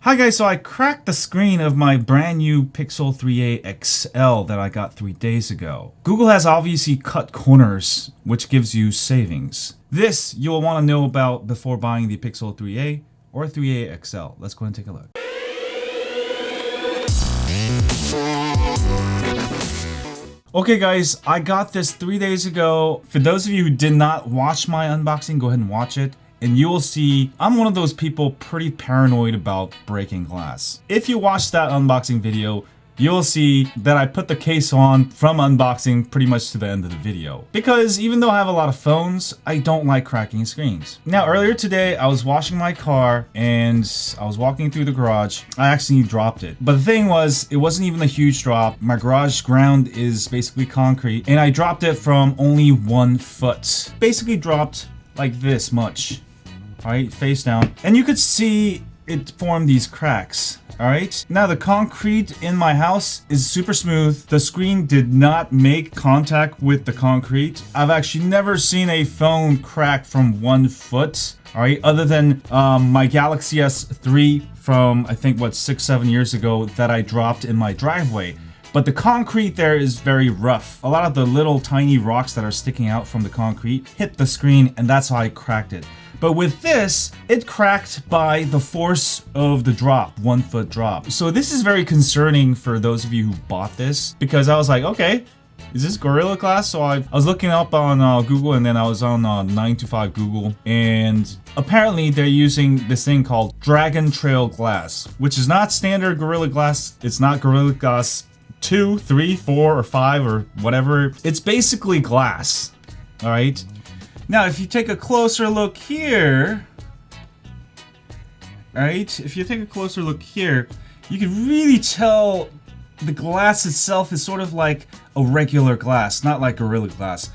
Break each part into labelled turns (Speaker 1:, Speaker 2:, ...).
Speaker 1: Hi guys, so I cracked the screen of my brand new Pixel 3a XL that I got 3 days ago. Google has obviously cut corners, which gives you savings. This you'll want to know about before buying the Pixel 3a or 3a XL. Let's go and take a look. Okay guys, I got this 3 days ago. For those of you who did not watch my unboxing, go ahead and watch it. And you will see I'm one of those people pretty paranoid about breaking glass. If you watch that unboxing video, you'll see that I put the case on from unboxing pretty much to the end of the video. Because even though I have a lot of phones, I don't like cracking screens. Now earlier today, I was washing my car and I was walking through the garage. I actually dropped it. But the thing was, it wasn't even a huge drop. My garage ground is basically concrete and I dropped it from only 1 foot. Basically dropped like this much. Alright, face down. And you could see it form these cracks. Alright, now the concrete in my house is super smooth. The screen did not make contact with the concrete. I've actually never seen a phone crack from 1 foot. Alright, other than my Galaxy S3 from I think what 6-7 years ago that I dropped in my driveway. But the concrete there is very rough. A lot of the little tiny rocks that are sticking out from the concrete hit the screen and that's how I cracked it. But with this, it cracked by the force of the drop, 1 foot drop. So this is very concerning for those of you who bought this because I was like, okay, is this Gorilla Glass? So I was looking up on Google and then I was on 9to5 Google and apparently they're using this thing called DragonTrail glass, which is not standard Gorilla Glass. It's not Gorilla Glass 2, 3, 4, or 5 or whatever. It's basically glass, all right? Now, if you take a closer look here, right? If you take a closer look here, you can really tell the glass itself is sort of like a regular glass, not like Gorilla Glass.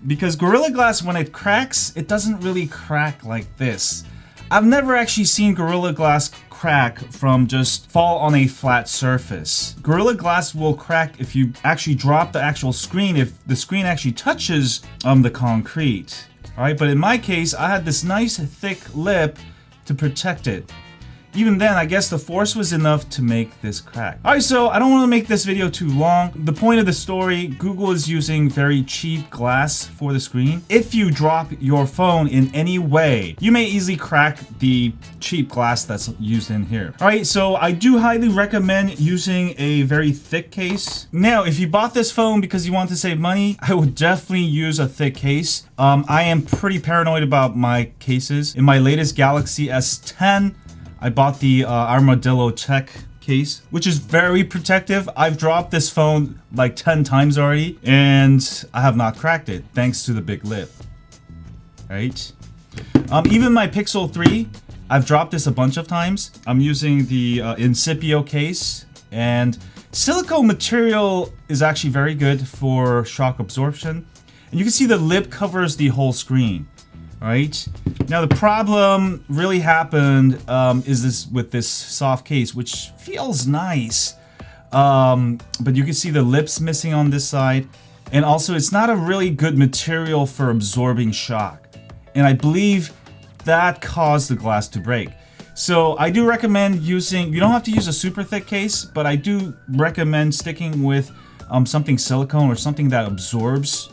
Speaker 1: Because Gorilla Glass, when it cracks, it doesn't really crack like this. I've never actually seen Gorilla Glass crack from just fall on a flat surface. Gorilla Glass will crack if you actually drop the actual screen, if the screen actually touches the concrete. Alright, but in my case, I had this nice thick lip to protect it. Even then, I guess the force was enough to make this crack. Alright, so I don't want to make this video too long. The point of the story, Google is using very cheap glass for the screen. If you drop your phone in any way, you may easily crack the cheap glass that's used in here. Alright, so I do highly recommend using a very thick case. Now, if you bought this phone because you want to save money, I would definitely use a thick case. I am pretty paranoid about my cases. In my latest Galaxy S10, I bought the Armadillo Tech case, which is very protective. I've dropped this phone like 10 times already, and I have not cracked it, thanks to the big lip. Right? Even my Pixel 3, I've dropped this a bunch of times. I'm using the Incipio case, and silicone material is actually very good for shock absorption. And you can see the lip covers the whole screen. Right? Now the problem really happened is this with this soft case, which feels nice, but you can see the lips missing on this side, and also it's not a really good material for absorbing shock, and I believe that caused the glass to break. So I do recommend using, you don't have to use a super thick case, but I do recommend sticking with something silicone or something that absorbs,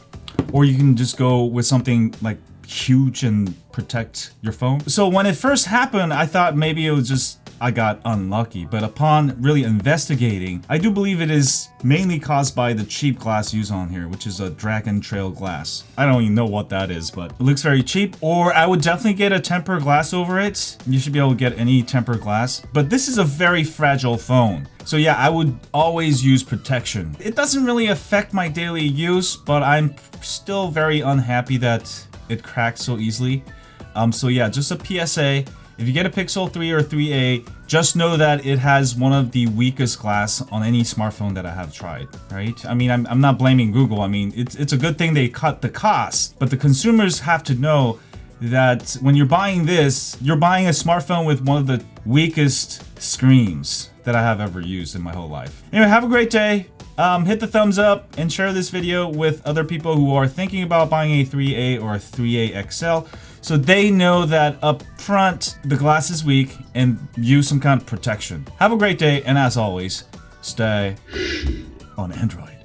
Speaker 1: or you can just go with something like huge and protect your phone. So when it first happened, I thought maybe it was just I got unlucky, but upon really investigating, I do believe it is mainly caused by the cheap glass used on here, which is a DragonTrail glass. I don't even know what that is, but it looks very cheap. Or I would definitely get a tempered glass over it. You should be able to get any tempered glass, but this is a very fragile phone. So yeah, I would always use protection. It doesn't really affect my daily use, but I'm still very unhappy that it cracked so easily. So yeah, just a PSA. If you get a Pixel 3 or 3a, just know that it has one of the weakest glass on any smartphone that I have tried, right? I mean, I'm not blaming Google. I mean, it's a good thing they cut the cost, but the consumers have to know that when you're buying this, you're buying a smartphone with one of the weakest screens that I have ever used in my whole life. Anyway, have a great day. Hit the thumbs up and share this video with other people who are thinking about buying a 3A or a 3A XL. so they know that up front the glass is weak and use some kind of protection. Have a great day, and as always, stay on Android.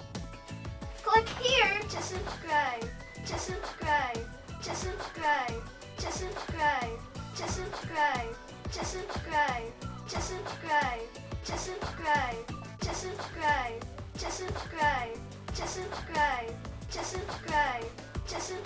Speaker 2: Click here to subscribe. To subscribe. To subscribe. To subscribe. To subscribe. To subscribe. To subscribe. To subscribe. To subscribe. To subscribe. To subscribe. To subscribe. To subscribe.